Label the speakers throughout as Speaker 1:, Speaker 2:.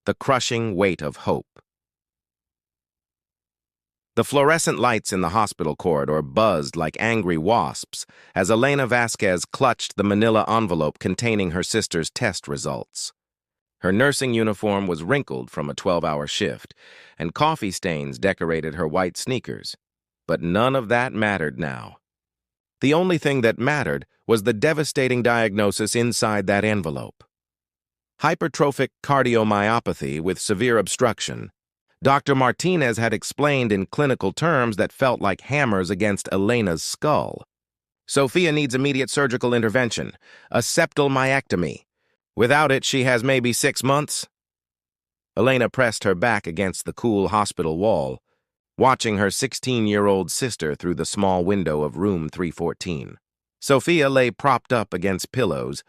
Speaker 1: the crushing weight of hope. The fluorescent lights in the hospital corridor buzzed like angry wasps as Elena Vasquez clutched the manila envelope containing her sister's test results. Her nursing uniform was wrinkled from a 12-hour shift, and coffee stains decorated her white sneakers. But none of that mattered now. The only thing that mattered was the devastating diagnosis inside that envelope. Hypertrophic cardiomyopathy with severe obstruction. Dr. Martinez had explained in clinical terms that felt like hammers against Elena's skull. Sophia needs immediate surgical intervention, a septal myectomy. Without it, she has maybe 6 months. Elena pressed her back against the cool hospital wall, watching her 16-year-old sister through the small window of room 314. Sophia lay propped up against pillows,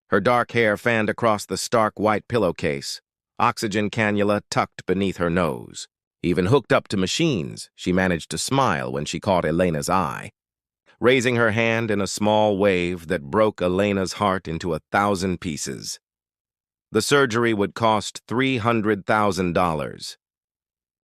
Speaker 1: her dark hair fanned across the stark white pillowcase, oxygen cannula tucked beneath her nose. Even hooked up to machines, she managed to smile when she caught Elena's eye, raising her hand in a small wave that broke Elena's heart into 1,000 pieces. The surgery would cost $300,000.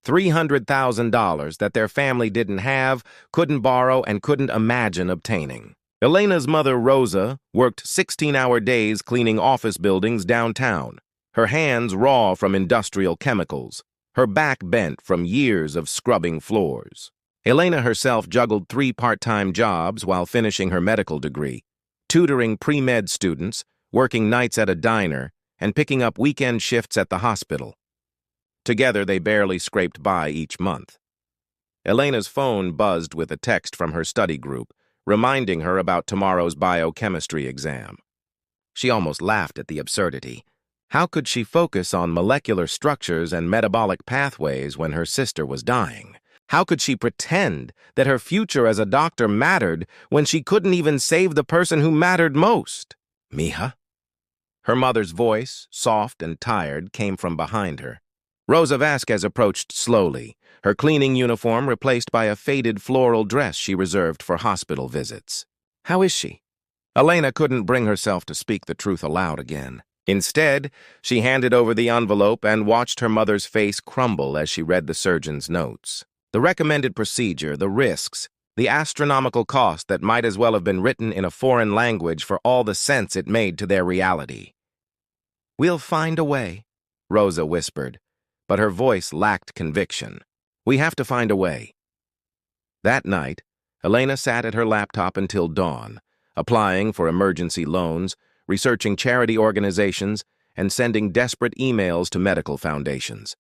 Speaker 1: $300,000 that their family didn't have, couldn't borrow, and couldn't imagine obtaining. Elena's mother, Rosa, worked 16-hour days cleaning office buildings downtown, her hands raw from industrial chemicals, her back bent from years of scrubbing floors. Elena herself juggled 3 part-time jobs while finishing her medical degree, tutoring pre-med students, working nights at a diner, and picking up weekend shifts at the hospital. Together, they barely scraped by each month. Elena's phone buzzed with a text from her study group, reminding her about tomorrow's biochemistry exam. She almost laughed at the absurdity. How could she focus on molecular structures and metabolic pathways when her sister was dying? How could she pretend that her future as a doctor mattered when she couldn't even save the person who mattered most? Mija? Her mother's voice, soft and tired, came from behind her. Rosa Vasquez approached slowly, her cleaning uniform replaced by a faded floral dress she reserved for hospital visits. How is she? Elena couldn't bring herself to speak the truth aloud again. Instead, she handed over the envelope and watched her mother's face crumble as she read the surgeon's notes. The recommended procedure, the risks, the astronomical cost that might as well have been written in a foreign language for all the sense it made to their reality. "We'll find a way," Rosa whispered, but her voice lacked conviction. "We have to find a way." That night, Elena sat at her laptop until dawn, applying for emergency loans, researching charity organizations, and sending desperate emails to medical foundations.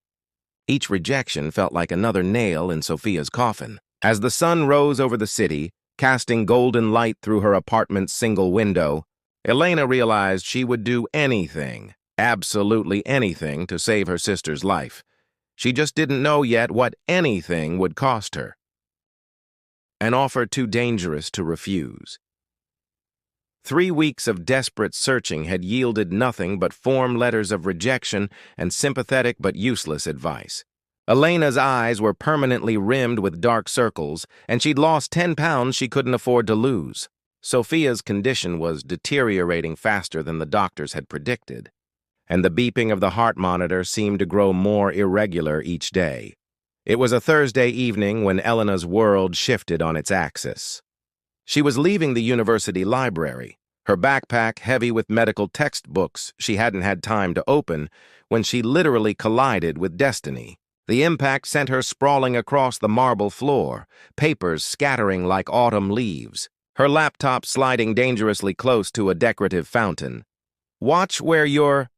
Speaker 1: Each rejection felt like another nail in Sophia's coffin. As the sun rose over the city, casting golden light through her apartment's single window, Elena realized she would do anything, absolutely anything, to save her sister's life. She just didn't know yet what anything would cost her. An offer too dangerous to refuse. 3 weeks of desperate searching had yielded nothing but form letters of rejection and sympathetic but useless advice. Elena's eyes were permanently rimmed with dark circles, and she'd lost 10 pounds she couldn't afford to lose. Sophia's condition was deteriorating faster than the doctors had predicted, and the beeping of the heart monitor seemed to grow more irregular each day. It was a Thursday evening when Elena's world shifted on its axis. She was leaving the university library, her backpack heavy with medical textbooks she hadn't had time to open, when she literally collided with destiny. The impact sent her sprawling across the marble floor, papers scattering like autumn leaves, her laptop sliding dangerously close to a decorative fountain. "Watch where you're—"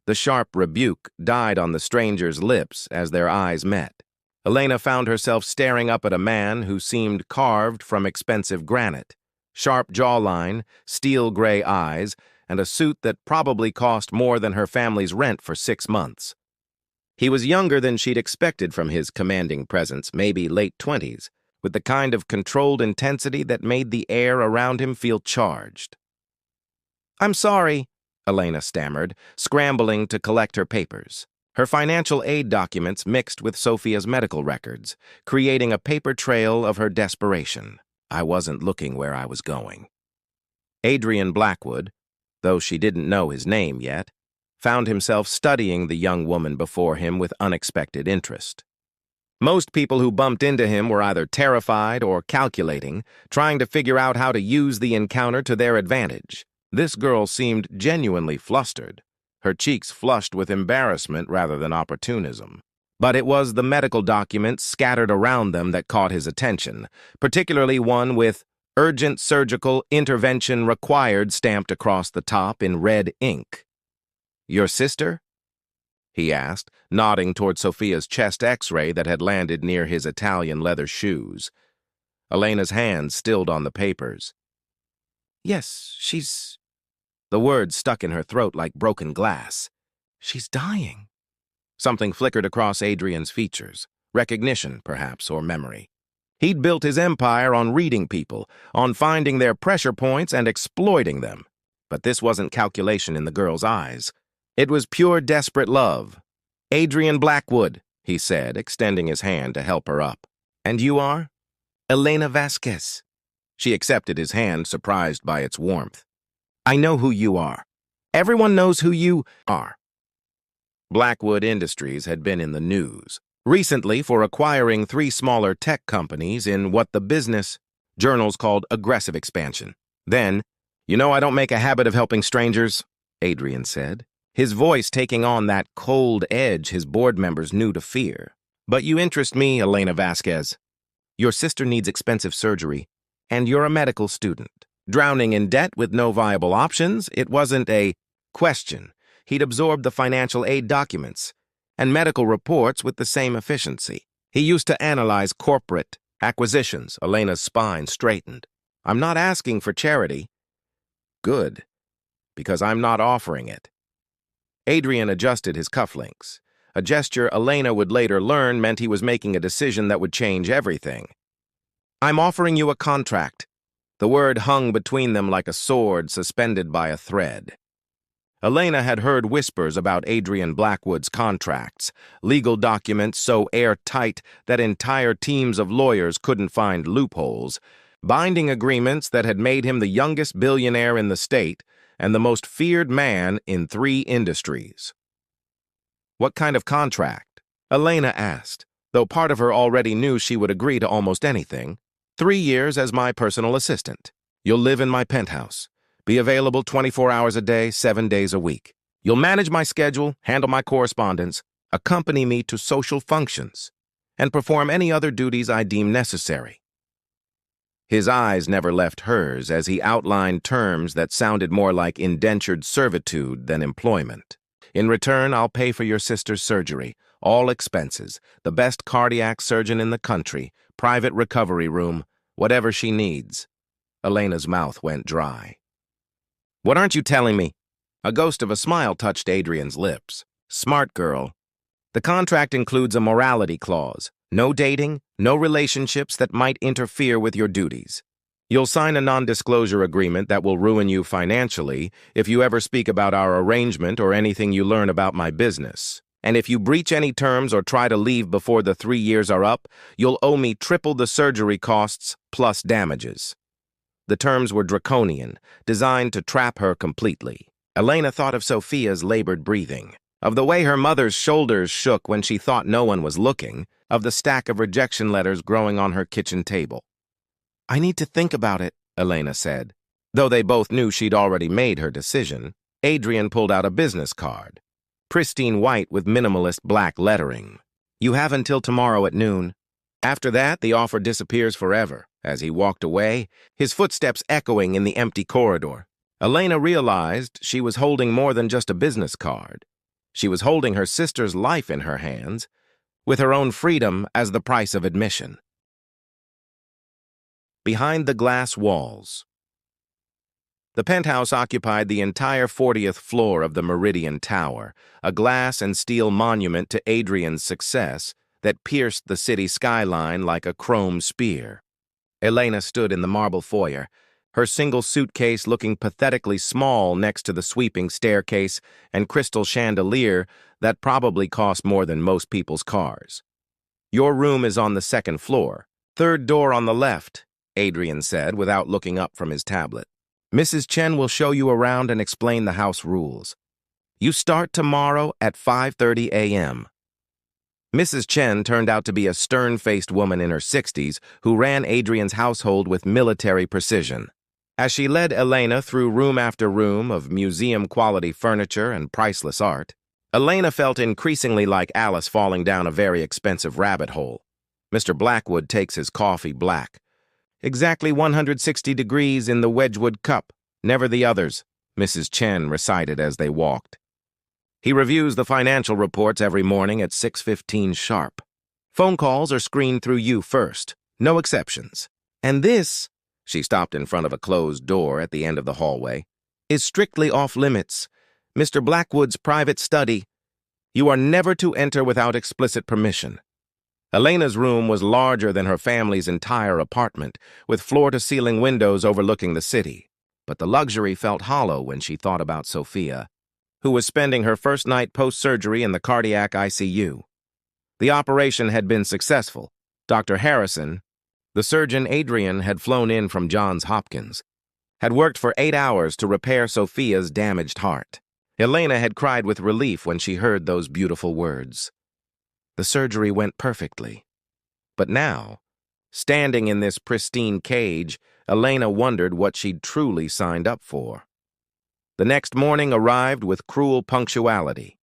Speaker 1: The sharp rebuke died on the stranger's lips as their eyes met. Elena found herself staring up at a man who seemed carved from expensive granite. Sharp jawline, steel gray eyes, and a suit that probably cost more than her family's rent for 6 months. He was younger than she'd expected from his commanding presence, maybe late 20s, with the kind of controlled intensity that made the air around him feel charged. "I'm sorry," Elena stammered, scrambling to collect her papers. Her financial aid documents mixed with Sophia's medical records, creating a paper trail of her desperation. "I wasn't looking where I was going." Adrian Blackwood, though she didn't know his name yet, found himself studying the young woman before him with unexpected interest. Most people who bumped into him were either terrified or calculating, trying to figure out how to use the encounter to their advantage. This girl seemed genuinely flustered, her cheeks flushed with embarrassment rather than opportunism. But it was the medical documents scattered around them that caught his attention, particularly one with "Urgent surgical intervention required" stamped across the top in red ink. "Your sister?" he asked, nodding toward Sophia's chest X-ray that had landed near his Italian leather shoes. Elena's hand stilled on the papers. "Yes, she's—" The words stuck in her throat like broken glass. "She's dying." Something flickered across Adrian's features. Recognition, perhaps, or memory. He'd built his empire on reading people, on finding their pressure points and exploiting them. But this wasn't calculation in the girl's eyes. It was pure desperate love. "Adrian Blackwood," he said, extending his hand to help her up. "And you are?" "Elena Vasquez." She accepted his hand, surprised by its warmth. "I know who you are. Everyone knows who you are." Blackwood Industries had been in the news recently for acquiring 3 smaller tech companies in what the business journals called aggressive expansion. Then, "You know I don't make a habit of helping strangers," Adrian said, his voice taking on that cold edge his board members knew to fear. "But you interest me, Elena Vasquez. Your sister needs expensive surgery, and you're a medical student. Drowning in debt with no viable options, it wasn't a question. He'd absorbed the financial aid documents and medical reports with the same efficiency. He used to analyze corporate acquisitions." Elena's spine straightened. "I'm not asking for charity." "Good, because I'm not offering it." Adrian adjusted his cufflinks, a gesture Elena would later learn meant he was making a decision that would change everything. "I'm offering you a contract." The word hung between them like a sword suspended by a thread. Elena had heard whispers about Adrian Blackwood's contracts, legal documents so airtight that entire teams of lawyers couldn't find loopholes, binding agreements that had made him the youngest billionaire in the state and the most feared man in 3 industries. "What kind of contract?" Elena asked, though part of her already knew she would agree to almost anything. 3 years as my personal assistant. You'll live in my penthouse. Be available 24 hours a day, 7 days a week. You'll manage my schedule, handle my correspondence, accompany me to social functions, and perform any other duties I deem necessary. His eyes never left hers as he outlined terms that sounded more like indentured servitude than employment. "In return, I'll pay for your sister's surgery, all expenses, the best cardiac surgeon in the country, private recovery room, whatever she needs." Elena's mouth went dry. "What aren't you telling me?" A ghost of a smile touched Adrian's lips. "Smart girl. The contract includes a morality clause. No dating, no relationships that might interfere with your duties. You'll sign a non-disclosure agreement that will ruin you financially if you ever speak about our arrangement or anything you learn about my business. And if you breach any terms or try to leave before the 3 years are up, you'll owe me triple the surgery costs plus damages." The terms were draconian, designed to trap her completely. Elena thought of Sophia's labored breathing, of the way her mother's shoulders shook when she thought no one was looking, of the stack of rejection letters growing on her kitchen table. "I need to think about it," Elena said. Though they both knew she'd already made her decision, Adrian pulled out a business card, pristine white with minimalist black lettering. "You have until tomorrow at noon. After that, the offer disappears forever." As he walked away, his footsteps echoing in the empty corridor, Elena realized she was holding more than just a business card. She was holding her sister's life in her hands, with her own freedom as the price of admission. Behind the glass walls. The penthouse occupied the entire 40th floor of the Meridian Tower, a glass and steel monument to Adrian's success that pierced the city skyline like a chrome spear. Elena stood in the marble foyer, her single suitcase looking pathetically small next to the sweeping staircase and crystal chandelier that probably cost more than most people's cars. "Your room is on the 2nd floor, 3rd door on the left," Adrian said without looking up from his tablet. "Mrs. Chen will show you around and explain the house rules. You start tomorrow at 5:30 a.m. Mrs. Chen turned out to be a stern-faced woman in her 60s who ran Adrian's household with military precision. As she led Elena through room after room of museum-quality furniture and priceless art, Elena felt increasingly like Alice falling down a very expensive rabbit hole. Mr. Blackwood takes his coffee black. Exactly 160 degrees in the Wedgwood cup, never the others, Mrs. Chen recited as they walked. He reviews the financial reports every morning at 6:15 sharp. Phone calls are screened through you first, no exceptions. And this, she stopped in front of a closed door at the end of the hallway, is strictly off limits. Mr. Blackwood's private study. You are never to enter without explicit permission. Elena's room was larger than her family's entire apartment, with floor-to-ceiling windows overlooking the city. But the luxury felt hollow when she thought about Sophia, who was spending her first night post-surgery in the cardiac ICU. The operation had been successful. Dr. Harrison, the surgeon Adrian had flown in from Johns Hopkins, had worked for 8 hours to repair Sophia's damaged heart. Elena had cried with relief when she heard those beautiful words. The surgery went perfectly. But now, standing in this pristine cage, Elena wondered what she'd truly signed up for. The next morning arrived with cruel punctuality.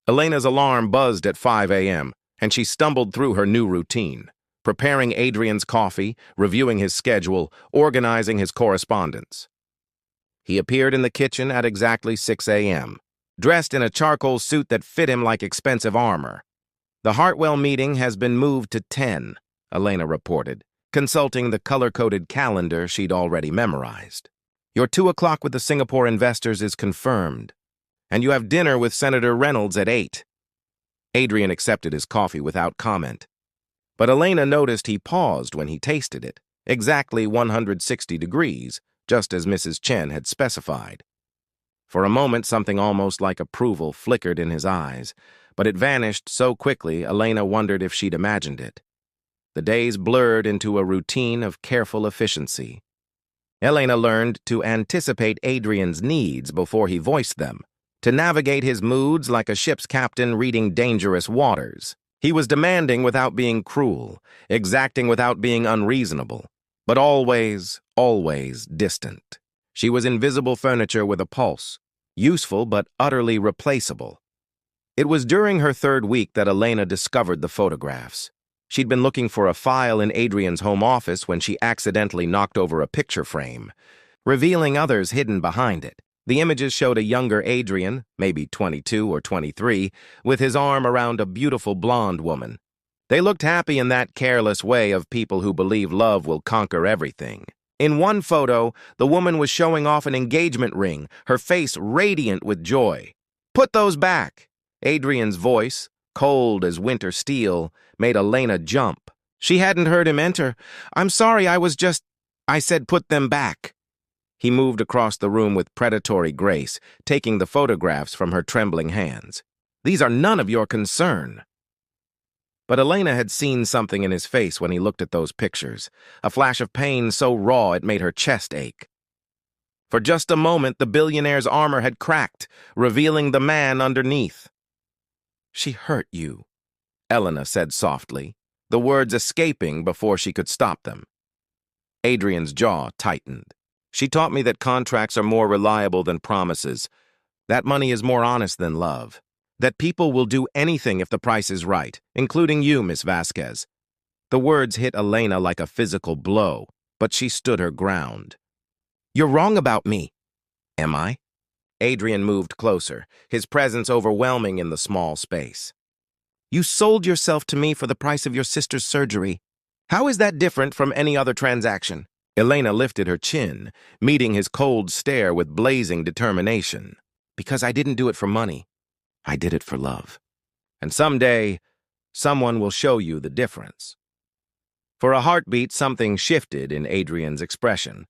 Speaker 1: Elena's alarm buzzed at 5 a.m., and she stumbled through her new routine, preparing Adrian's coffee, reviewing his schedule, organizing his correspondence. He appeared in the kitchen at exactly 6 a.m., dressed in a charcoal suit that fit him like expensive armor. The Hartwell meeting has been moved to 10, Elena reported, consulting the color-coded calendar she'd already memorized. Your 2 o'clock with the Singapore investors is confirmed, and you have dinner with Senator Reynolds at 8. Adrian accepted his coffee without comment, but Elena noticed he paused when he tasted it, exactly 160 degrees, just as Mrs. Chen had specified. For a moment, something almost like approval flickered in his eyes, but it vanished so quickly Elena wondered if she'd imagined it. The days blurred into a routine of careful efficiency. Elena learned to anticipate Adrian's needs before he voiced them, to navigate his moods like a ship's captain reading dangerous waters. He was demanding without being cruel, exacting without being unreasonable, but always, always distant. She was invisible furniture with a pulse, useful but utterly replaceable. It was during her 3rd week that Elena discovered the photographs. She'd been looking for a file in Adrian's home office when she accidentally knocked over a picture frame, revealing others hidden behind it. The images showed a younger Adrian, maybe 22 or 23, with his arm around a beautiful blonde woman. They looked happy in that careless way of people who believe love will conquer everything. In one photo, the woman was showing off an engagement ring, her face radiant with joy. "Put those back!" Adrian's voice, cold as winter steel, made Elena jump. She hadn't heard him enter. "I'm sorry, I said put them back." He moved across the room with predatory grace, taking the photographs from her trembling hands. "These are none of your concern." But Elena had seen something in his face when he looked at those pictures, a flash of pain so raw it made her chest ache. For just a moment, the billionaire's armor had cracked, revealing the man underneath. "She hurt you," Elena said softly, the words escaping before she could stop them. Adrian's jaw tightened. "She taught me that contracts are more reliable than promises, that money is more honest than love, that people will do anything if the price is right, including you, Miss Vasquez." The words hit Elena like a physical blow, but she stood her ground. "You're wrong about me." "Am I?" Adrian moved closer, his presence overwhelming in the small space. "You sold yourself to me for the price of your sister's surgery. How is that different from any other transaction?" Elena lifted her chin, meeting his cold stare with blazing determination. "Because I didn't do it for money. I did it for love. And someday, someone will show you the difference." For a heartbeat, something shifted in Adrian's expression.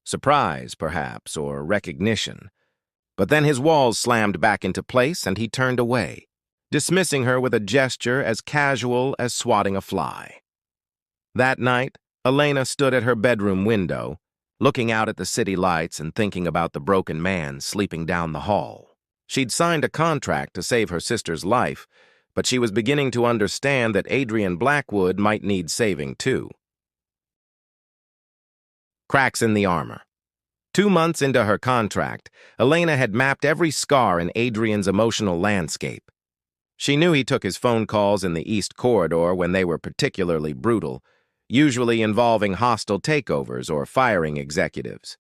Speaker 1: Surprise, perhaps, or recognition. But then his walls slammed back into place and he turned away, dismissing her with a gesture as casual as swatting a fly. That night, Elena stood at her bedroom window, looking out at the city lights and thinking about the broken man sleeping down the hall. She'd signed a contract to save her sister's life, but she was beginning to understand that Adrian Blackwood might need saving too. Cracks in the armor. 2 months into her contract, Elena had mapped every scar in Adrian's emotional landscape. She knew he took his phone calls in the East Corridor when they were particularly brutal, usually involving hostile takeovers or firing executives.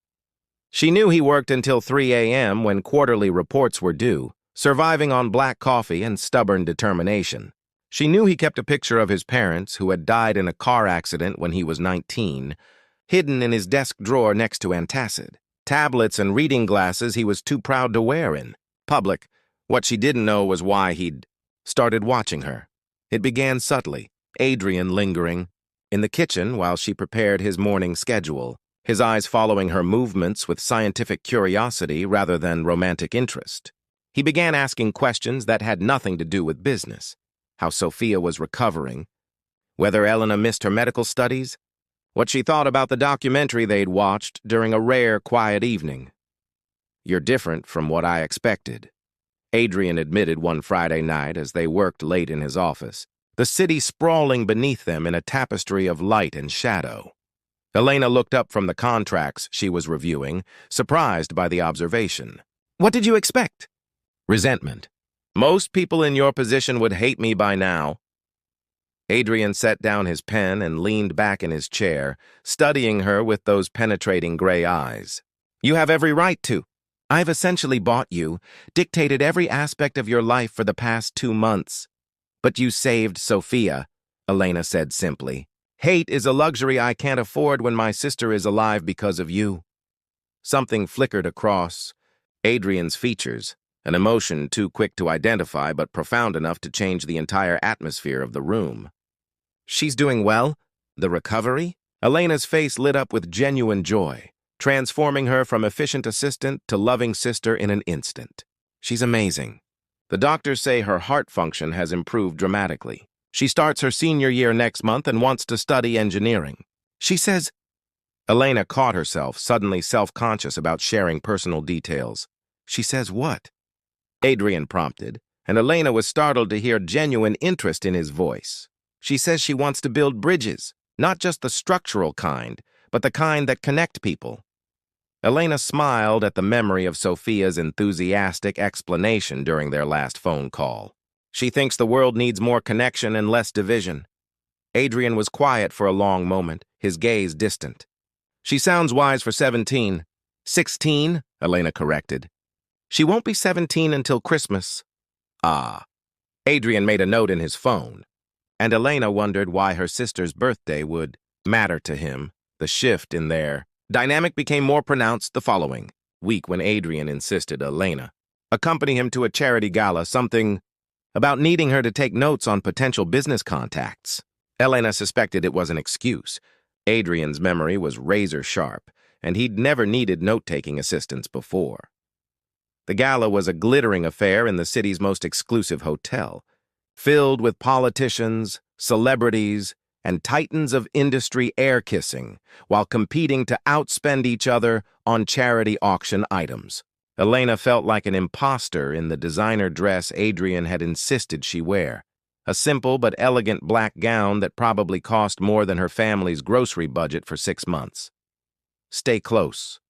Speaker 1: She knew he worked until 3 a.m. when quarterly reports were due, surviving on black coffee and stubborn determination. She knew he kept a picture of his parents, who had died in a car accident when he was 19, hidden in his desk drawer next to antacid. Tablets and reading glasses he was too proud to wear in public. What she didn't know was why he'd started watching her. It began subtly, Adrian lingering in the kitchen while she prepared his morning schedule, his eyes following her movements with scientific curiosity rather than romantic interest. He began asking questions that had nothing to do with business: how Sophia was recovering, whether Elena missed her medical studies, what she thought about the documentary they'd watched during a rare, quiet evening. "You're different from what I expected," Adrian admitted one Friday night as they worked late in his office, the city sprawling beneath them in a tapestry of light and shadow. Elena looked up from the contracts she was reviewing, surprised by the observation. "What did you expect?" "Resentment. Most people in your position would hate me by now." Adrian set down his pen and leaned back in his chair, studying her with those penetrating gray eyes. "You have every right to. I've essentially bought you, dictated every aspect of your life for the past 2 months. But you saved Sophia," Elena said simply. "Hate is a luxury I can't afford when my sister is alive because of you." Something flickered across Adrian's features, an emotion too quick to identify but profound enough to change the entire atmosphere of the room. "She's doing well? The recovery?" Elena's face lit up with genuine joy, transforming her from efficient assistant to loving sister in an instant. "She's amazing. The doctors say her heart function has improved dramatically. She starts her senior year next month and wants to study engineering. She says—" Elena caught herself, suddenly self-conscious about sharing personal details. "She says what?" Adrian prompted, and Elena was startled to hear genuine interest in his voice. "She says she wants to build bridges, not just the structural kind, but the kind that connect people." Elena smiled at the memory of Sophia's enthusiastic explanation during their last phone call. "She thinks the world needs more connection and less division." Adrian was quiet for a long moment, his gaze distant. "She sounds wise for 17. 16, Elena corrected. "She won't be 17 until Christmas." "Ah." Adrian made a note in his phone, and Elena wondered why her sister's birthday would matter to him. The shift in their dynamic became more pronounced the following week when Adrian insisted Elena accompany him to a charity gala, something about needing her to take notes on potential business contacts. Elena suspected it was an excuse. Adrian's memory was razor sharp, and he'd never needed note-taking assistance before. The gala was a glittering affair in the city's most exclusive hotel, filled with politicians, celebrities, and titans of industry air-kissing, while competing to outspend each other on charity auction items. Elena felt like an imposter in the designer dress Adrian had insisted she wear, a simple but elegant black gown that probably cost more than her family's grocery budget for 6 months. "Stay close,"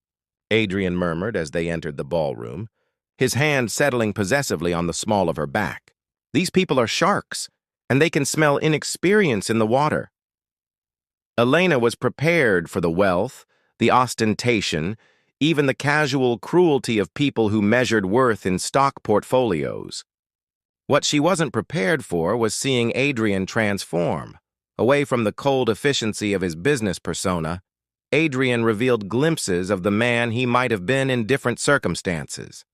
Speaker 1: Adrian murmured as they entered the ballroom, his hand settling possessively on the small of her back. "These people are sharks, and they can smell inexperience in the water." Elena was prepared for the wealth, the ostentation, even the casual cruelty of people who measured worth in stock portfolios. What she wasn't prepared for was seeing Adrian transform. Away from the cold efficiency of his business persona, Adrian revealed glimpses of the man he might have been in different circumstances.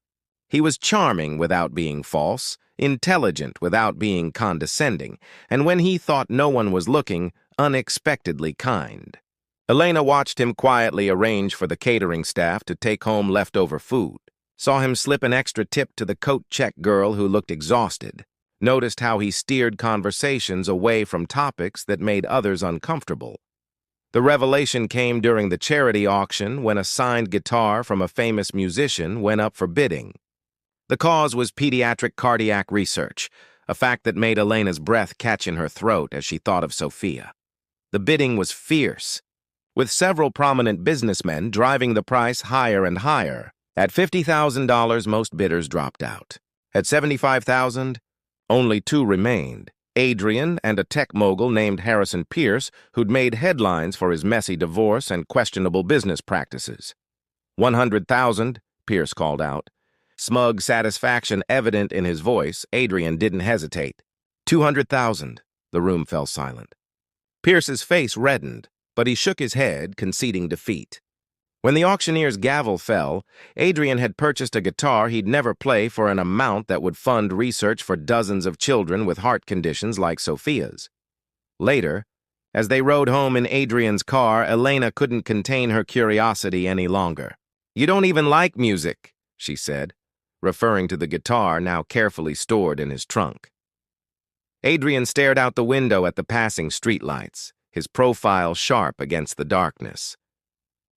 Speaker 1: He was charming without being false, intelligent without being condescending, and when he thought no one was looking, unexpectedly kind. Elena watched him quietly arrange for the catering staff to take home leftover food, saw him slip an extra tip to the coat-check girl who looked exhausted, noticed how he steered conversations away from topics that made others uncomfortable. The revelation came during the charity auction when a signed guitar from a famous musician went up for bidding. The cause was pediatric cardiac research, a fact that made Elena's breath catch in her throat as she thought of Sophia. The bidding was fierce, with several prominent businessmen driving the price higher and higher. At $50,000, most bidders dropped out. At $75,000, only two remained: Adrian and a tech mogul named Harrison Pierce, who'd made headlines for his messy divorce and questionable business practices. $100,000, Pierce called out. Smug satisfaction evident in his voice, Adrian didn't hesitate. $200,000. The room fell silent. Pierce's face reddened, but he shook his head, conceding defeat. When the auctioneer's gavel fell, Adrian had purchased a guitar he'd never play for an amount that would fund research for dozens of children with heart conditions like Sophia's. Later, as they rode home in Adrian's car, Elena couldn't contain her curiosity any longer. "You don't even like music," she said, referring to the guitar now carefully stored in his trunk. Adrian stared out the window at the passing streetlights, his profile sharp against the darkness.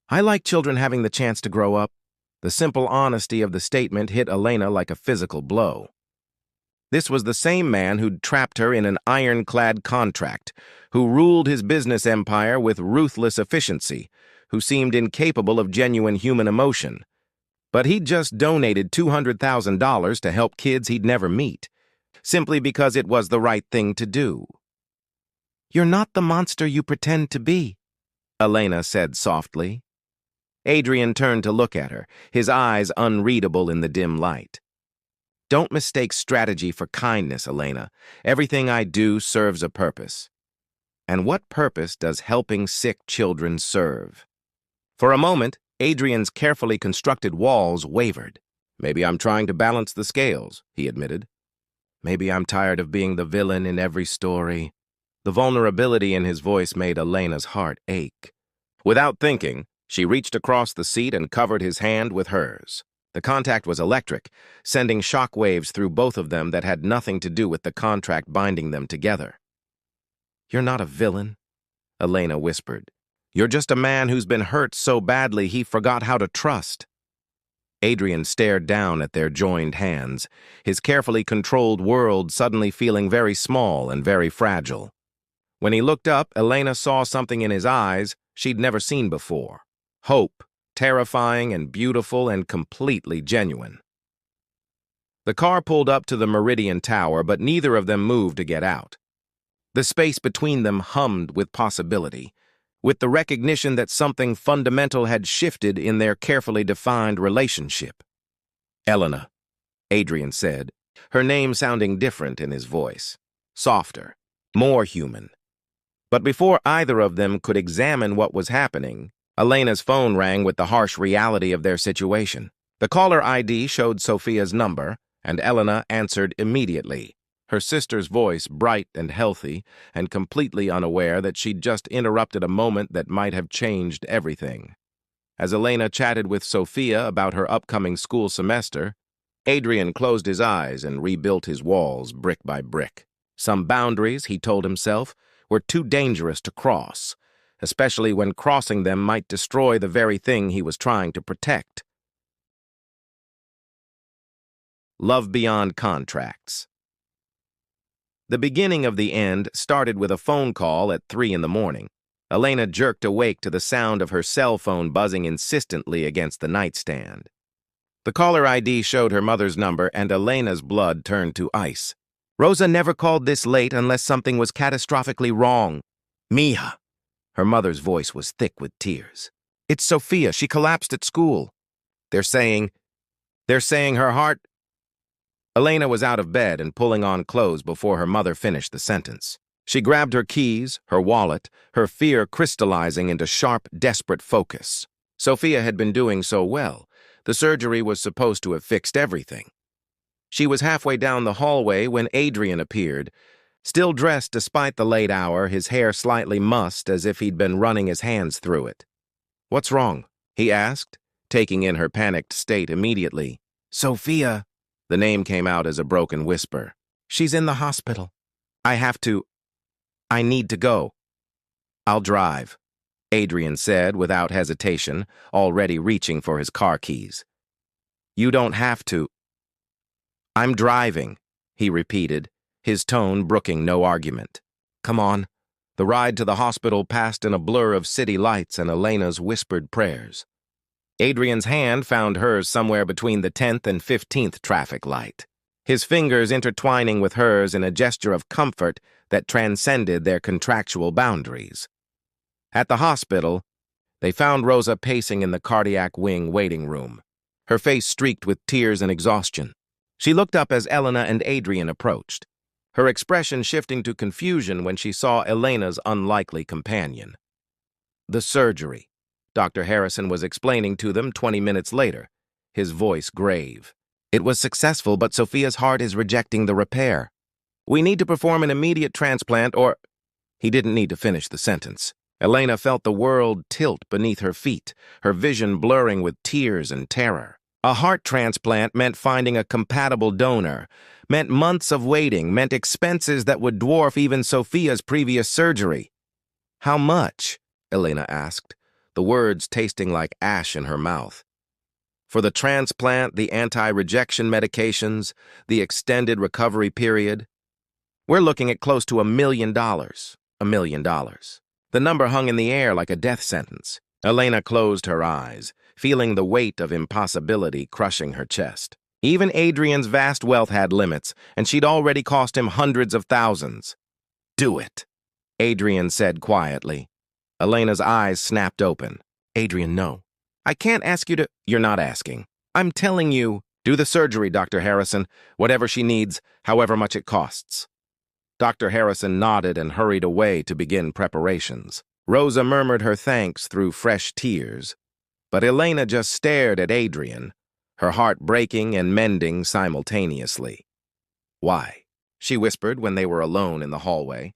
Speaker 1: "I like children having the chance to grow up." The simple honesty of the statement hit Elena like a physical blow. This was the same man who'd trapped her in an ironclad contract, who ruled his business empire with ruthless efficiency, who seemed incapable of genuine human emotion. But he'd just donated $200,000 to help kids he'd never meet, simply because it was the right thing to do. "You're not the monster you pretend to be," Elena said softly. Adrian turned to look at her, his eyes unreadable in the dim light. "Don't mistake strategy for kindness, Elena. Everything I do serves a purpose." "And what purpose does helping sick children serve?" For a moment, Adrian's carefully constructed walls wavered. "Maybe I'm trying to balance the scales," he admitted. "Maybe I'm tired of being the villain in every story." The vulnerability in his voice made Elena's heart ache. Without thinking, she reached across the seat and covered his hand with hers. The contact was electric, sending shock waves through both of them that had nothing to do with the contract binding them together. "You're not a villain," Elena whispered. "You're just a man who's been hurt so badly he forgot how to trust." Adrian stared down at their joined hands, his carefully controlled world suddenly feeling very small and very fragile. When he looked up, Elena saw something in his eyes she'd never seen before. Hope, terrifying and beautiful and completely genuine. The car pulled up to the Meridian Tower, but neither of them moved to get out. The space between them hummed with possibility, with the recognition that something fundamental had shifted in their carefully defined relationship. "Elena," Adrian said, her name sounding different in his voice, softer, more human. But before either of them could examine what was happening, Elena's phone rang with the harsh reality of their situation. The caller ID showed Sophia's number, and Elena answered immediately, her sister's voice bright and healthy, and completely unaware that she'd just interrupted a moment that might have changed everything. As Elena chatted with Sophia about her upcoming school semester, Adrian closed his eyes and rebuilt his walls brick by brick. Some boundaries, he told himself, were too dangerous to cross, especially when crossing them might destroy the very thing he was trying to protect. Love beyond contracts. The beginning of the end started with a phone call at 3 in the morning. Elena jerked awake to the sound of her cell phone buzzing insistently against the nightstand. The caller ID showed her mother's number, and Elena's blood turned to ice. "Rosa never called this late unless something was catastrophically wrong." "Mija." Her mother's voice was thick with tears. "It's Sophia. She collapsed at school." They're saying her heart..." Elena was out of bed and pulling on clothes before her mother finished the sentence. She grabbed her keys, her wallet, her fear crystallizing into sharp, desperate focus. Sophia had been doing so well. The surgery was supposed to have fixed everything. She was halfway down the hallway when Adrian appeared, still dressed despite the late hour, his hair slightly mussed as if he'd been running his hands through it. "What's wrong?" he asked, taking in her panicked state immediately. "Sophia." The name came out as a broken whisper. "She's in the hospital. I need to go." "I'll drive," Adrian said without hesitation, already reaching for his car keys. "You don't have to." I'm driving, he repeated, his tone brooking no argument. Come on. The ride to the hospital passed in a blur of city lights and Elena's whispered prayers. Adrian's hand found hers somewhere between the 10th and 15th traffic light, his fingers intertwining with hers in a gesture of comfort that transcended their contractual boundaries. At the hospital, they found Rosa pacing in the cardiac wing waiting room, her face streaked with tears and exhaustion. She looked up as Elena and Adrian approached, her expression shifting to confusion when she saw Elena's unlikely companion. The surgery, Dr. Harrison was explaining to them 20 minutes later, his voice grave. It was successful, but Sophia's heart is rejecting the repair. We need to perform an immediate transplant or... He didn't need to finish the sentence. Elena felt the world tilt beneath her feet, her vision blurring with tears and terror. A heart transplant meant finding a compatible donor, meant months of waiting, meant expenses that would dwarf even Sophia's previous surgery. How much? Elena asked, the words tasting like ash in her mouth. For the transplant, the anti-rejection medications, the extended recovery period, we're looking at close to $1 million. $1 million. The number hung in the air like a death sentence. Elena closed her eyes, feeling the weight of impossibility crushing her chest. Even Adrian's vast wealth had limits, and she'd already cost him hundreds of thousands. Do it, Adrian said quietly. Elena's eyes snapped open. Adrian, no. I can't ask you to... You're not asking. I'm telling you, do the surgery, Dr. Harrison, whatever she needs, however much it costs. Dr. Harrison nodded and hurried away to begin preparations. Rosa murmured her thanks through fresh tears, but Elena just stared at Adrian, her heart breaking and mending simultaneously. Why? She whispered when they were alone in the hallway.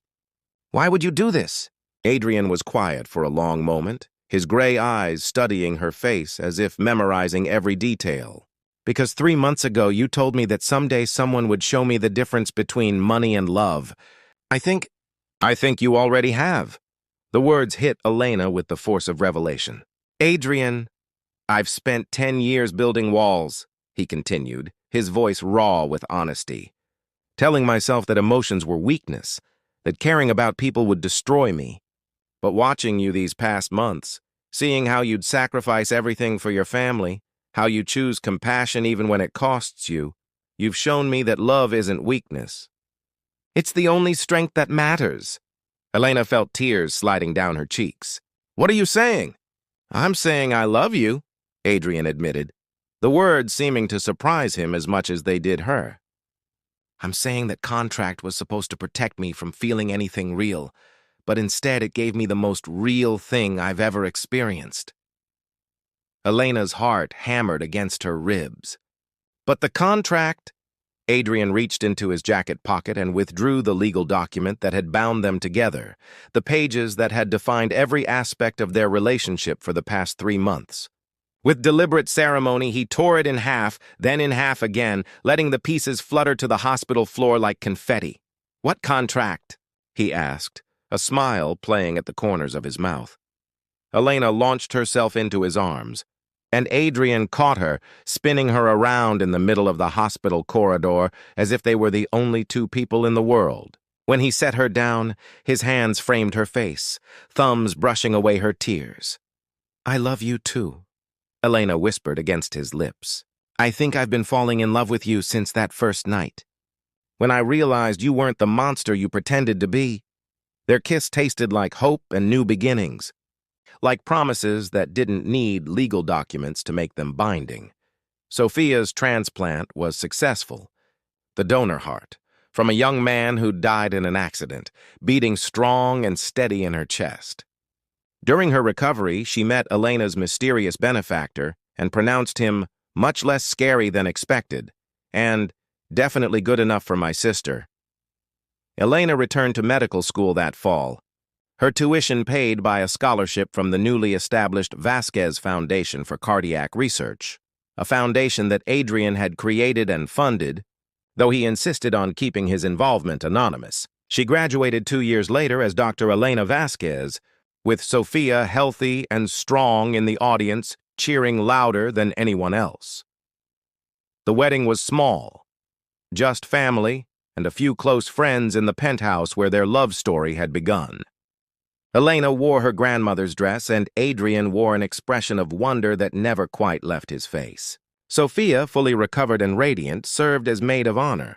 Speaker 1: Why would you do this? Adrian was quiet for a long moment, his gray eyes studying her face as if memorizing every detail. Because 3 months ago you told me that someday someone would show me the difference between money and love. I think you already have. The words hit Elena with the force of revelation. Adrian, I've spent 10 years building walls, he continued, his voice raw with honesty. Telling myself that emotions were weakness, that caring about people would destroy me. But watching you these past months, seeing how you'd sacrifice everything for your family, how you choose compassion even when it costs you, you've shown me that love isn't weakness. It's the only strength that matters. Elena felt tears sliding down her cheeks. What are you saying? I'm saying I love you, Adrian admitted, the words seeming to surprise him as much as they did her. I'm saying that contract was supposed to protect me from feeling anything real, but instead it gave me the most real thing I've ever experienced. Elena's heart hammered against her ribs. But the contract... Adrian reached into his jacket pocket and withdrew the legal document that had bound them together, the pages that had defined every aspect of their relationship for the past 3 months. With deliberate ceremony, he tore it in half, then in half again, letting the pieces flutter to the hospital floor like confetti. What contract? He asked, a smile playing at the corners of his mouth. Elena launched herself into his arms, and Adrian caught her, spinning her around in the middle of the hospital corridor as if they were the only 2 people in the world. When he set her down, his hands framed her face, thumbs brushing away her tears. I love you too, Elena whispered against his lips. I think I've been falling in love with you since that first night. When I realized you weren't the monster you pretended to be. Their kiss tasted like hope and new beginnings, like promises that didn't need legal documents to make them binding. Sophia's transplant was successful. The donor heart, from a young man who died in an accident, beating strong and steady in her chest. During her recovery, she met Elena's mysterious benefactor and pronounced him much less scary than expected, and definitely good enough for my sister. Elena returned to medical school that fall, her tuition paid by a scholarship from the newly established Vasquez Foundation for Cardiac Research, a foundation that Adrian had created and funded, though he insisted on keeping his involvement anonymous. She graduated 2 years later as Dr. Elena Vasquez, with Sophia healthy and strong in the audience, cheering louder than anyone else. The wedding was small, just family and a few close friends in the penthouse where their love story had begun. Elena wore her grandmother's dress, and Adrian wore an expression of wonder that never quite left his face. Sophia, fully recovered and radiant, served as maid of honor,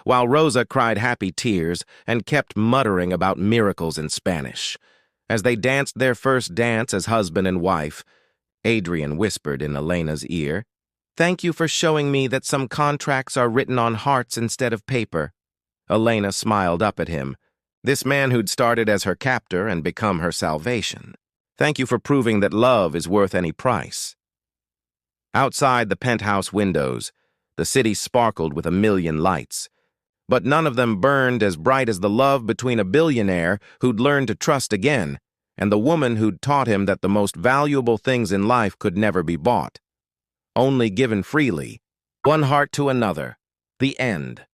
Speaker 1: while Rosa cried happy tears and kept muttering about miracles in Spanish. As they danced their first dance as husband and wife, Adrian whispered in Elena's ear, "Thank you for showing me that some contracts are written on hearts instead of paper." Elena smiled up at him. This man who'd started as her captor and become her salvation. Thank you for proving that love is worth any price. Outside the penthouse windows, the city sparkled with a million lights. But none of them burned as bright as the love between a billionaire who'd learned to trust again and the woman who'd taught him that the most valuable things in life could never be bought, only given freely, one heart to another. The end.